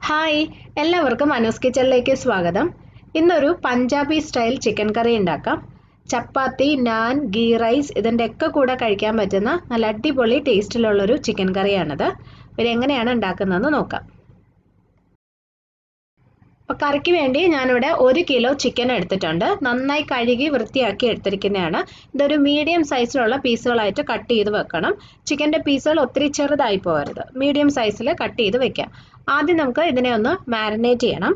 Hi, എല്ലാവർക്കും അനൂസ് കിച്ചണിലേക്ക് സ്വാഗതം. ഇന്നൊരു പഞ്ചാബി സ്റ്റൈൽ ചിക്കൻ കറി ഉണ്ടാക്കാം. ചപ്പാത്തി, നാൻ, ഗീ റൈസ് ഇതിൻ്റെയൊക്കെ കൂടെ കഴിക്കാൻ പറ്റുന്ന നല്ല അടിപൊളി ടേസ്റ്റിലുള്ളൊരു ചിക്കൻ കറിയാണിത്. ഇത് എങ്ങനെയാണ് ഉണ്ടാക്കുന്നതെന്ന് നോക്കാം. അപ്പോൾ കറിക്ക് വേണ്ടി ഞാനിവിടെ 1 കിലോ ചിക്കൻ എടുത്തിട്ടുണ്ട്. നന്നായി കഴുകി വൃത്തിയാക്കി എടുത്തിരിക്കുന്നതാണ്. ഇതൊരു മീഡിയം സൈസിലുള്ള പീസുകളായിട്ട് കട്ട് ചെയ്ത് വെക്കണം. ചിക്കൻ്റെ പീസുകൾ ഒത്തിരി ചെറുതായി പോകരുത്, മീഡിയം സൈസിൽ കട്ട് ചെയ്ത് വെക്കാം. ആദ്യം നമുക്ക് ഇതിനെ ഒന്ന് മാരിനേറ്റ് ചെയ്യണം.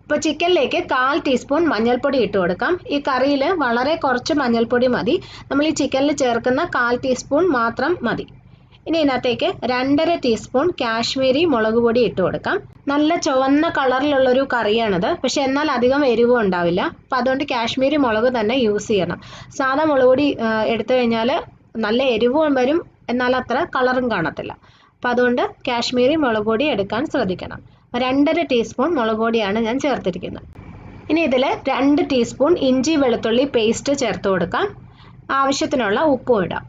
ഇപ്പോൾ ചിക്കനിലേക്ക് 1/4 ടീസ്പൂൺ മഞ്ഞൾപ്പൊടി ഇട്ട് കൊടുക്കാം. ഈ കറിയിൽ വളരെ കുറച്ച് മഞ്ഞൾപ്പൊടി മതി. നമ്മൾ ഈ ചിക്കനിൽ ചേർക്കുന്ന 1/4 ടീസ്പൂൺ മാത്രം മതി. ഇനി ഇതിനകത്തേക്ക് 2.5 ടീസ്പൂൺ കാശ്മീരി മുളക് പൊടി ഇട്ട് കൊടുക്കാം. നല്ല ചുവന്ന കളറിലുള്ളൊരു കറിയാണിത്, പക്ഷെ എന്നാൽ അധികം എരിവും ഉണ്ടാവില്ല. അപ്പം അതുകൊണ്ട് കാശ്മീരി മുളക് തന്നെ യൂസ് ചെയ്യണം. സാധാ മുളക് പൊടി എടുത്തു കഴിഞ്ഞാൽ നല്ല എരിവും വരും, എന്നാൽ അത്ര കളറും കാണത്തില്ല. അപ്പം അതുകൊണ്ട് കാശ്മീരി മുളക് പൊടി എടുക്കാൻ ശ്രദ്ധിക്കണം. 2.5 ടീസ്പൂൺ മുളക് പൊടിയാണ് ഞാൻ ചേർത്തിരിക്കുന്നത്. ഇനി ഇതിൽ 2 ടീസ്പൂൺ ഇഞ്ചി വെളുത്തുള്ളി പേസ്റ്റ് ചേർത്ത് കൊടുക്കാം. ആവശ്യത്തിനുള്ള ഉപ്പും ഇടാം.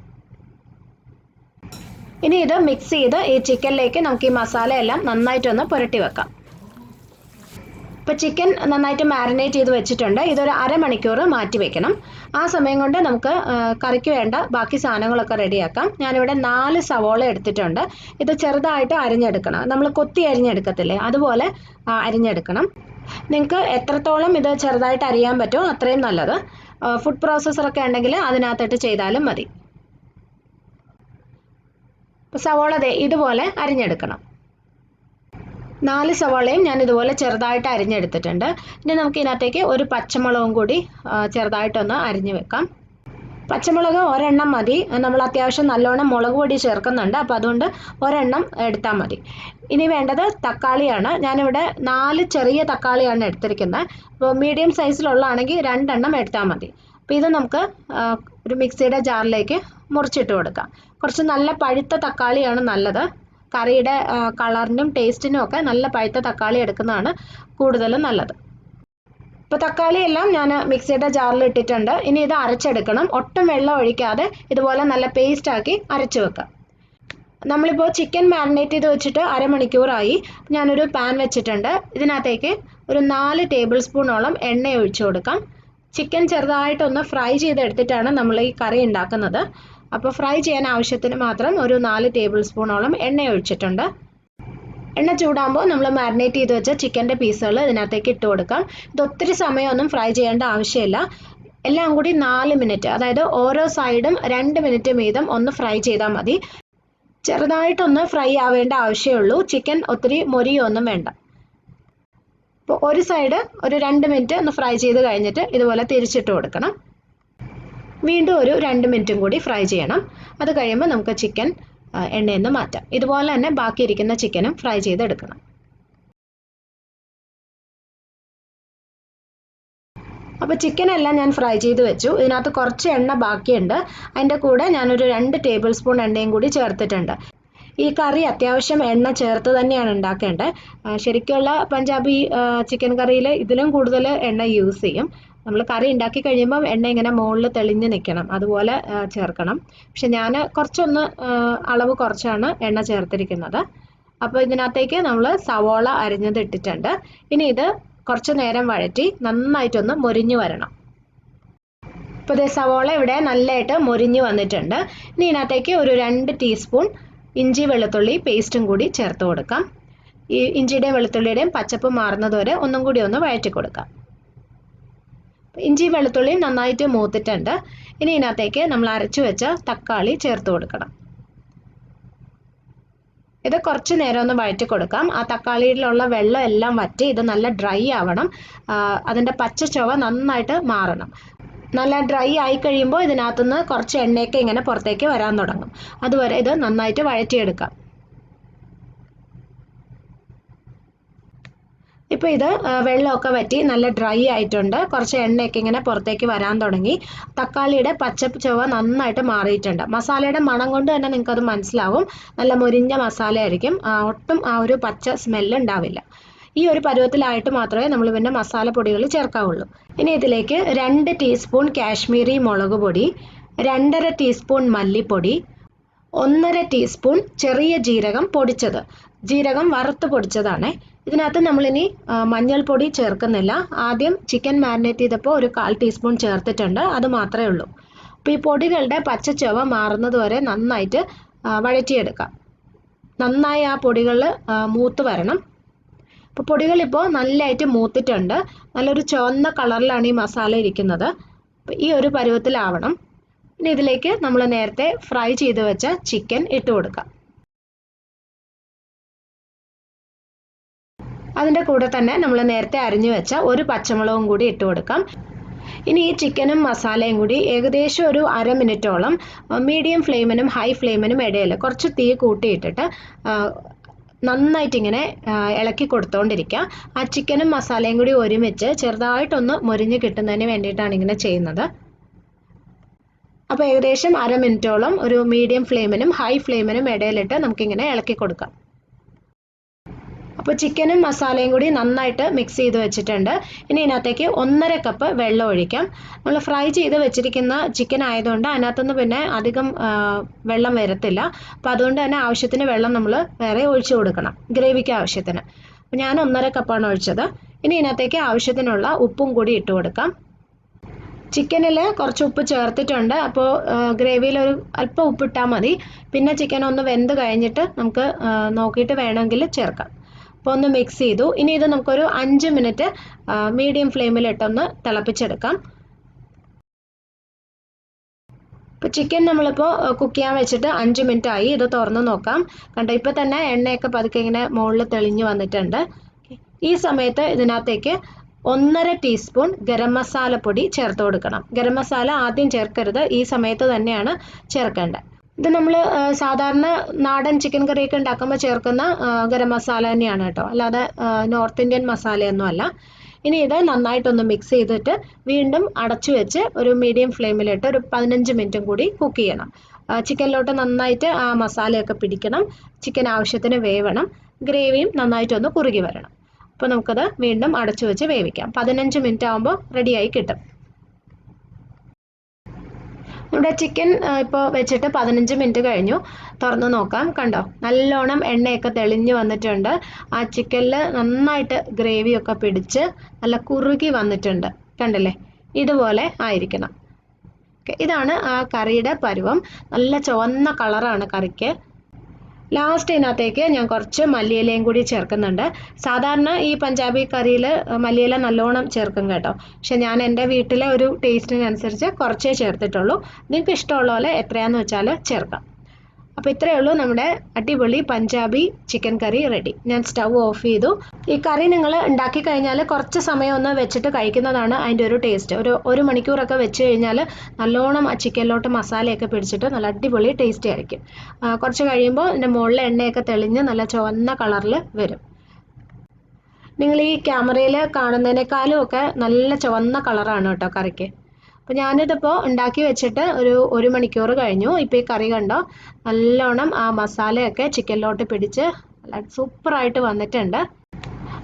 ഇനി ഇത് മിക്സ് ചെയ്ത് ഈ ചിക്കനിലേക്ക് നമുക്ക് ഈ മസാല എല്ലാം നന്നായിട്ടൊന്ന് പുരട്ടി വെക്കാം. ഇപ്പോൾ ചിക്കൻ നന്നായിട്ട് മാരിനേറ്റ് ചെയ്ത് വെച്ചിട്ടുണ്ട്. ഇതൊരു അരമണിക്കൂർ മാറ്റി വെക്കണം. ആ സമയം കൊണ്ട് നമുക്ക് കറിക്ക് വേണ്ട ബാക്കി സാധനങ്ങളൊക്കെ റെഡിയാക്കാം. ഞാനിവിടെ 4 സവോള എടുത്തിട്ടുണ്ട്. ഇത് ചെറുതായിട്ട് അരിഞ്ഞെടുക്കണം. നമ്മൾ കൊത്തി അരിഞ്ഞെടുക്കത്തില്ലേ, അതുപോലെ അരിഞ്ഞെടുക്കണം. നിങ്ങൾക്ക് എത്രത്തോളം ഇത് ചെറുതായിട്ട് അരിയാൻ പറ്റുമോ അത്രയും നല്ലത്. ഫുഡ് പ്രോസസ്സറൊക്കെ ഉണ്ടെങ്കിൽ അതിനകത്തിട്ട് ചെയ്താലും മതി. സവോള ഇതുപോലെ അരിഞ്ഞെടുക്കണം. 4 സവോളയും ഞാൻ ഇതുപോലെ ചെറുതായിട്ട് അരിഞ്ഞെടുത്തിട്ടുണ്ട്. ഇനി നമുക്ക് ഇതിനകത്തേക്ക് ഒരു പച്ചമുളകും കൂടി ചെറുതായിട്ടൊന്ന് അരിഞ്ഞു വെക്കാം. പച്ചമുളക് ഒരെണ്ണം മതി. നമ്മൾ അത്യാവശ്യം നല്ലോണം മുളക് പൊടി ചേർക്കുന്നുണ്ട്, അപ്പോൾ അതുകൊണ്ട് ഒരെണ്ണം എടുത്താൽ മതി. ഇനി വേണ്ടത് തക്കാളിയാണ്. ഞാനിവിടെ 4 ചെറിയ തക്കാളിയാണ് എടുത്തിരിക്കുന്നത്. അപ്പോൾ മീഡിയം സൈസിലുള്ളതാണെങ്കിൽ 2 എണ്ണം എടുത്താൽ മതി. അപ്പോൾ ഇത് നമുക്ക് ഒരു മിക്സിയുടെ ജാറിലേക്ക് മുറിച്ചിട്ട് കൊടുക്കാം. കുറച്ച് നല്ല പഴുത്ത തക്കാളിയാണ് നല്ലത്. കറിയുടെ കളറിനും ടേസ്റ്റിനും ഒക്കെ നല്ല പഴുത്ത തക്കാളി എടുക്കുന്നതാണ് കൂടുതലും നല്ലത്. ഇപ്പോൾ തക്കാളി എല്ലാം ഞാൻ മിക്സിയുടെ ജാറിൽ ഇട്ടിട്ടുണ്ട്. ഇനി ഇത് അരച്ചെടുക്കണം. ഒട്ടും വെള്ളം ഒഴിക്കാതെ ഇതുപോലെ നല്ല പേസ്റ്റ് ആക്കി അരച്ചു വെക്കാം. നമ്മളിപ്പോൾ ചിക്കൻ മാരിനേറ്റ് ചെയ്ത് വെച്ചിട്ട് അരമണിക്കൂറായി. ഞാനൊരു പാൻ വെച്ചിട്ടുണ്ട്. ഇതിനകത്തേക്ക് ഒരു 4 ടേബിൾ സ്പൂണോളം എണ്ണ ഒഴിച്ചു കൊടുക്കാം. ചിക്കൻ ചെറുതായിട്ടൊന്ന് ഫ്രൈ ചെയ്തെടുത്തിട്ടാണ് നമ്മൾ ഈ കറി ഉണ്ടാക്കുന്നത്. അപ്പോൾ ഫ്രൈ ചെയ്യാൻ ആവശ്യത്തിന് മാത്രം ഒരു 4 ടേബിൾ സ്പൂണോളം എണ്ണ ഒഴിച്ചിട്ടുണ്ട്. എണ്ണ ചൂടാകുമ്പോൾ നമ്മൾ മാരിനേറ്റ് ചെയ്ത് വെച്ച ചിക്കൻ്റെ പീസുകൾ ഇതിനകത്തേക്ക് ഇട്ട് കൊടുക്കാം. ഇത് ഒത്തിരി സമയമൊന്നും ഫ്രൈ ചെയ്യേണ്ട ആവശ്യമില്ല. എല്ലാം കൂടി 4 മിനിറ്റ്, അതായത് ഓരോ സൈഡും 2 മിനിറ്റ് വീതം ഒന്ന് ഫ്രൈ ചെയ്താൽ മതി. ചെറുതായിട്ടൊന്ന് ഫ്രൈ ആവേണ്ട ആവശ്യമുള്ളൂ. ചിക്കൻ ഒത്തിരി മൊരിയൊന്നും വേണ്ട. അപ്പോൾ ഒരു സൈഡ് ഒരു 2 മിനിറ്റ് ഒന്ന് ഫ്രൈ ചെയ്ത് കഴിഞ്ഞിട്ട് ഇതുപോലെ തിരിച്ചിട്ട് കൊടുക്കണം. വീണ്ടും ഒരു 2 മിനിറ്റും കൂടി ഫ്രൈ ചെയ്യണം. അത് കഴിയുമ്പോൾ നമുക്ക് ചിക്കൻ എണ്ണയിൽ നിന്ന് മാറ്റാം. ഇതുപോലെ തന്നെ ബാക്കിയിരിക്കുന്ന ചിക്കനും ഫ്രൈ ചെയ്തെടുക്കണം. അപ്പോൾ ചിക്കനെല്ലാം ഞാൻ ഫ്രൈ ചെയ്ത് വെച്ചു. ഇതിനകത്ത് കുറച്ച് എണ്ണ ബാക്കിയുണ്ട്. അതിൻ്റെ കൂടെ ഞാനൊരു 2 ടേബിൾ സ്പൂൺ എണ്ണയും കൂടി ചേർത്തിട്ടുണ്ട്. ഈ കറി അത്യാവശ്യം എണ്ണ ചേർത്ത് തന്നെയാണ് ഉണ്ടാക്കേണ്ടത്. ശരിക്കുള്ള പഞ്ചാബി ചിക്കൻ കറിയിൽ ഇതിലും കൂടുതൽ എണ്ണ യൂസ് ചെയ്യും. നമ്മൾ കറി ഉണ്ടാക്കി കഴിയുമ്പം എണ്ണ ഇങ്ങനെ മുകളിൽ തെളിഞ്ഞ് നിൽക്കണം, അതുപോലെ ചേർക്കണം. പക്ഷെ ഞാൻ കുറച്ചൊന്ന് അളവ് കുറച്ചാണ് എണ്ണ ചേർത്തിരിക്കുന്നത്. അപ്പോൾ ഇതിനകത്തേക്ക് നമ്മൾ സവോള അരിഞ്ഞത് ഇട്ടിട്ടുണ്ട്. ഇനി ഇത് കുറച്ച് നേരം വഴറ്റി നന്നായിട്ടൊന്ന് മൊരിഞ്ഞു വരണം. ഇപ്പോൾ ഇത് സവോള ഇവിടെ നല്ലതായിട്ട് മൊരിഞ്ഞു വന്നിട്ടുണ്ട്. ഇനി ഇതിനകത്തേക്ക് ഒരു 2 ടീസ്പൂൺ ഇഞ്ചി വെളുത്തുള്ളി പേസ്റ്റും കൂടി ചേർത്ത് കൊടുക്കാം. ഈ ഇഞ്ചിയുടെയും വെളുത്തുള്ളിയുടെയും പച്ചപ്പ് മാറുന്നതുവരെ ഒന്നും കൂടി ഒന്ന് വഴറ്റി കൊടുക്കാം. ഇഞ്ചി വെളുത്തുള്ളി നന്നായിട്ട് മൂത്തിട്ടുണ്ട്. ഇനി ഇതിനകത്തേക്ക് നമ്മൾ അരച്ചു വെച്ച തക്കാളി ചേർത്ത് കൊടുക്കണം. ഇത് കുറച്ച് നേരം ഒന്ന് വഴറ്റി കൊടുക്കാം. ആ തക്കാളിയിലുള്ള വെള്ളം എല്ലാം വറ്റി ഇത് നല്ല ഡ്രൈ ആവണം. അതിൻ്റെ പച്ച ചുവ നന്നായിട്ട് മാറണം. നല്ല ഡ്രൈ ആയി കഴിയുമ്പോൾ ഇതിനകത്തുനിന്ന് കുറച്ച് എണ്ണയൊക്കെ ഇങ്ങനെ പുറത്തേക്ക് വരാൻ തുടങ്ങും. അതുവരെ ഇത് നന്നായിട്ട് വഴറ്റിയെടുക്കാം. ഇപ്പോൾ ഇത് വെള്ളമൊക്കെ വറ്റി നല്ല ഡ്രൈ ആയിട്ടുണ്ട്. കുറച്ച് എണ്ണയൊക്കെ ഇങ്ങനെ പുറത്തേക്ക് വരാൻ തുടങ്ങി. തക്കാളിയുടെ പച്ച ചുവ നന്നായിട്ട് മാറിയിട്ടുണ്ട്. മസാലയുടെ മണം കൊണ്ട് തന്നെ നിങ്ങൾക്കത് മനസ്സിലാവും. നല്ല മുരിഞ്ഞ മസാലയായിരിക്കും. ഒട്ടും ആ ഒരു പച്ച സ്മെല്ല് ഉണ്ടാവില്ല. ഈ ഒരു പരുവത്തിലായിട്ട് മാത്രമേ നമ്മൾ പിന്നെ മസാലപ്പൊടികൾ ചേർക്കാവുള്ളൂ. ഇനി ഇതിലേക്ക് 2 ടീസ്പൂൺ കാശ്മീരി മുളക് പൊടി, 2.5 ടീസ്പൂൺ മല്ലിപ്പൊടി, 1.5 ടീസ്പൂൺ ചെറിയ ജീരകം പൊടിച്ചത്. ജീരകം വറുത്ത് പൊടിച്ചതാണ്. ഇതിനകത്ത് നമ്മളിനി മഞ്ഞൾപ്പൊടി ചേർക്കുന്നില്ല. ആദ്യം ചിക്കൻ മാരിനേറ്റ് ചെയ്തപ്പോൾ ഒരു 1/4 ടീസ്പൂൺ ചേർത്തിട്ടുണ്ട്, അത് മാത്രമേ ഉള്ളൂ. അപ്പോൾ ഈ പൊടികളുടെ പച്ചച്ചുവ മാറുന്നത് വരെ നന്നായിട്ട് വഴറ്റിയെടുക്കാം. നന്നായി ആ പൊടികൾ മൂത്ത് വരണം. അപ്പോൾ പൊടികളിപ്പോൾ നല്ലതായിട്ട് മൂത്തിട്ടുണ്ട്. നല്ലൊരു ചുവന്ന കളറിലാണ് ഈ മസാല ഇരിക്കുന്നത്. ഈ ഒരു പരുവത്തിലാവണം. ഇനി ഇതിലേക്ക് നമ്മൾ നേരത്തെ ഫ്രൈ ചെയ്ത് വെച്ച ചിക്കൻ ഇട്ട് കൊടുക്കാം. അതിൻ്റെ കൂടെ തന്നെ നമ്മൾ നേരത്തെ അരിഞ്ഞു വെച്ച ഒരു പച്ചമുളകും കൂടി ഇട്ട് കൊടുക്കാം. ഇനി ഈ ചിക്കനും മസാലയും കൂടി ഏകദേശം ഒരു 1/2 മിനിറ്റോളം മീഡിയം ഫ്ലെയിമിനും ഹൈ ഫ്ലെയിമിനും ഇടയിൽ കുറച്ച് തീ കൂട്ടിയിട്ടിട്ട് നന്നായിട്ട് ഇങ്ങനെ ഇളക്കി കൊടുത്തുകൊണ്ടിരിക്കുക. ആ ചിക്കനും മസാലയും കൂടി ഒരുമിച്ച് ചെറുതായിട്ടൊന്ന് മൊരിഞ്ഞ് കിട്ടുന്നതിന് വേണ്ടിയിട്ടാണ് ഇങ്ങനെ ചെയ്യുന്നത്. അപ്പോൾ ഏകദേശം 1/2 മിനിറ്റോളം ഒരു മീഡിയം ഫ്ലെയിമിനും ഹൈ ഫ്ലെയിമിനും ഇടയിലിട്ട് നമുക്കിങ്ങനെ ഇളക്കി കൊടുക്കാം. അപ്പോൾ ചിക്കനും മസാലയും കൂടി നന്നായിട്ട് മിക്സ് ചെയ്ത് വെച്ചിട്ടുണ്ട്. ഇനി ഇതിനകത്തേക്ക് 1.5 കപ്പ് വെള്ളം ഒഴിക്കാം. നമ്മൾ ഫ്രൈ ചെയ്ത് വെച്ചിരിക്കുന്ന ചിക്കൻ ആയതുകൊണ്ട് അതിനകത്തുനിന്ന് പിന്നെ അധികം വെള്ളം വരത്തില്ല. അപ്പോൾ അതുകൊണ്ട് തന്നെ ആവശ്യത്തിന് വെള്ളം നമ്മൾ വേറെ ഒഴിച്ചു കൊടുക്കണം, ഗ്രേവിക്ക് ആവശ്യത്തിന്. അപ്പോൾ ഞാൻ 1.5 കപ്പാണ് ഒഴിച്ചത്. ഇനി ഇതിനകത്തേക്ക് ആവശ്യത്തിനുള്ള ഉപ്പും കൂടി ഇട്ട് കൊടുക്കാം. ചിക്കനിൽ കുറച്ച് ഉപ്പ് ചേർത്തിട്ടുണ്ട്. അപ്പോൾ ഗ്രേവിയിൽ ഒരു അല്പം ഉപ്പിട്ടാൽ മതി. പിന്നെ ചിക്കൻ ഒന്ന് വെന്ത് കഴിഞ്ഞിട്ട് നമുക്ക് നോക്കിയിട്ട് വേണമെങ്കിൽ ചേർക്കാം. അപ്പോൾ ഒന്ന് മിക്സ് ചെയ്തു. ഇനി ഇത് നമുക്കൊരു 5 മിനിറ്റ് മീഡിയം ഫ്ലെയിമിലിട്ടൊന്ന് തിളപ്പിച്ചെടുക്കാം. ഇപ്പോൾ ചിക്കൻ നമ്മളിപ്പോൾ കുക്ക് ചെയ്യാൻ വെച്ചിട്ട് 5 മിനിറ്റ് ആയി. ഇത് തുറന്ന് നോക്കാം. കണ്ടോ, ഇപ്പോൾ തന്നെ എണ്ണയൊക്കെ പതുക്കെ ഇങ്ങനെ മുകളിൽ തെളിഞ്ഞ് വന്നിട്ടുണ്ട്. ഈ സമയത്ത് ഇതിനകത്തേക്ക് 1.5 ടീസ്പൂൺ ഗരം മസാല പൊടി ചേർത്ത് കൊടുക്കണം. ഗരം മസാല ആദ്യം ചേർക്കരുത്, ഈ സമയത്ത് തന്നെയാണ് ചേർക്കേണ്ടത്. ഇത് നമ്മൾ സാധാരണ നാടൻ ചിക്കൻ കറിയൊക്കെ ഉണ്ടാക്കുമ്പോൾ ചേർക്കുന്ന ഗരം മസാല തന്നെയാണ് കേട്ടോ, അല്ലാതെ നോർത്ത് ഇന്ത്യൻ മസാലയൊന്നും അല്ല. ഇനി ഇത് നന്നായിട്ടൊന്ന് മിക്സ് ചെയ്തിട്ട് വീണ്ടും അടച്ചു വെച്ച് ഒരു മീഡിയം ഫ്ലെയിമിലിട്ട് ഒരു 15 മിനിറ്റും കൂടി കുക്ക് ചെയ്യണം. ചിക്കനിലോട്ട് നന്നായിട്ട് ആ മസാലയൊക്കെ പിടിക്കണം. ചിക്കൻ ആവശ്യത്തിന് വേവണം. ഗ്രേവിയും നന്നായിട്ടൊന്ന് കുറുകി വരണം. അപ്പോൾ നമുക്കത് വീണ്ടും അടച്ചു വെച്ച് വേവിക്കാം. 15 മിനിറ്റ് ആകുമ്പോൾ റെഡിയായി കിട്ടും. നമ്മുടെ ചിക്കൻ ഇപ്പോൾ വെച്ചിട്ട് 15 മിനിറ്റ് കഴിഞ്ഞു. തുറന്ന് നോക്കാം. കണ്ടോ, നല്ലോണം എണ്ണയൊക്കെ തെളിഞ്ഞ് വന്നിട്ടുണ്ട്. ആ ചിക്കനിൽ നന്നായിട്ട് ഗ്രേവിയൊക്കെ പിടിച്ച് നല്ല കുറുകി വന്നിട്ടുണ്ട്. കണ്ടില്ലേ, ഇതുപോലെ ആയിരിക്കണം. ഇതാണ് ആ കറിയുടെ പരുവം. നല്ല ചുവന്ന കളറാണ് കറിക്ക്. ലാസ്റ്റ് ഇതിനകത്തേക്ക് ഞാൻ കുറച്ച് മല്ലിയിലയും കൂടി ചേർക്കുന്നുണ്ട്. സാധാരണ ഈ പഞ്ചാബി കറിയിൽ മല്ലിയില നല്ലോണം ചേർക്കും കേട്ടോ. പക്ഷെ ഞാൻ എൻ്റെ വീട്ടിലെ ഒരു ടേസ്റ്റിനനുസരിച്ച് കുറച്ചേ ചേർത്തിട്ടുള്ളൂ. നിങ്ങൾക്ക് ഇഷ്ടമുള്ള പോലെ എത്രയാണെന്ന് വെച്ചാൽ ചേർക്കാം. അപ്പോൾ ഇത്രയേ ഉള്ളൂ, നമ്മുടെ അടിപൊളി പഞ്ചാബി ചിക്കൻ കറി റെഡി. ഞാൻ സ്റ്റൗ ഓഫ് ചെയ്തു. ഈ കറി നിങ്ങൾ ഉണ്ടാക്കി കഴിഞ്ഞാൽ കുറച്ച് സമയം ഒന്ന് വെച്ചിട്ട് കഴിക്കുന്നതാണ് അതിൻ്റെ ഒരു ടേസ്റ്റ്. ഒരു മണിക്കൂറൊക്കെ വെച്ച് കഴിഞ്ഞാൽ നല്ലോണം ആ ചിക്കനിലോട്ട് മസാലയൊക്കെ പിടിച്ചിട്ട് നല്ല അടിപൊളി ടേസ്റ്റി ആയിരിക്കും. കുറച്ച് കഴിയുമ്പോൾ ഇതിൻ്റെ മുകളിൽ എണ്ണയൊക്കെ തെളിഞ്ഞ് നല്ല ചുവന്ന കളറിൽ വരും. നിങ്ങൾ ഈ ക്യാമറയിൽ കാണുന്നതിനേക്കാളും ഒക്കെ നല്ല ചുവന്ന കളറാണ് കേട്ടോ കറിക്ക്. അപ്പോൾ ഞാനിതിപ്പോൾ ഉണ്ടാക്കി വെച്ചിട്ട് ഒരു മണിക്കൂർ കഴിഞ്ഞു. ഇപ്പോൾ ഈ കറി കണ്ടോ, നല്ലോണം ആ മസാലയൊക്കെ ചിക്കനിലോട്ട് പിടിച്ച് നല്ല സൂപ്പറായിട്ട് വന്നിട്ടുണ്ട്.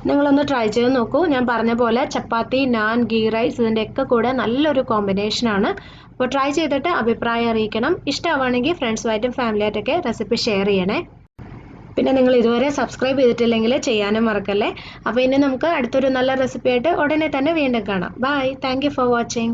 നിങ്ങളൊന്ന് ട്രൈ ചെയ്ത് നോക്കൂ. ഞാൻ പറഞ്ഞ പോലെ ചപ്പാത്തി, നാൻ, ഗീ റൈസ് ഇതിൻ്റെയൊക്കെ കൂടെ നല്ലൊരു കോമ്പിനേഷനാണ്. അപ്പോൾ ട്രൈ ചെയ്തിട്ട് അഭിപ്രായം അറിയിക്കണം. ഇഷ്ടമാവുകയാണെങ്കിൽ ഫ്രണ്ട്സുമായിട്ടും ഫാമിലിയായിട്ടൊക്കെ റെസിപ്പി ഷെയർ ചെയ്യണേ. പിന്നെ നിങ്ങൾ ഇതുവരെ സബ്സ്ക്രൈബ് ചെയ്തിട്ടില്ലെങ്കിൽ ചെയ്യാനും മറക്കല്ലേ. അപ്പോൾ ഇനി നമുക്ക് അടുത്തൊരു നല്ല റെസിപ്പി ആയിട്ട് ഉടനെ തന്നെ വീണ്ടും കാണാം. Bye. Thank you for watching.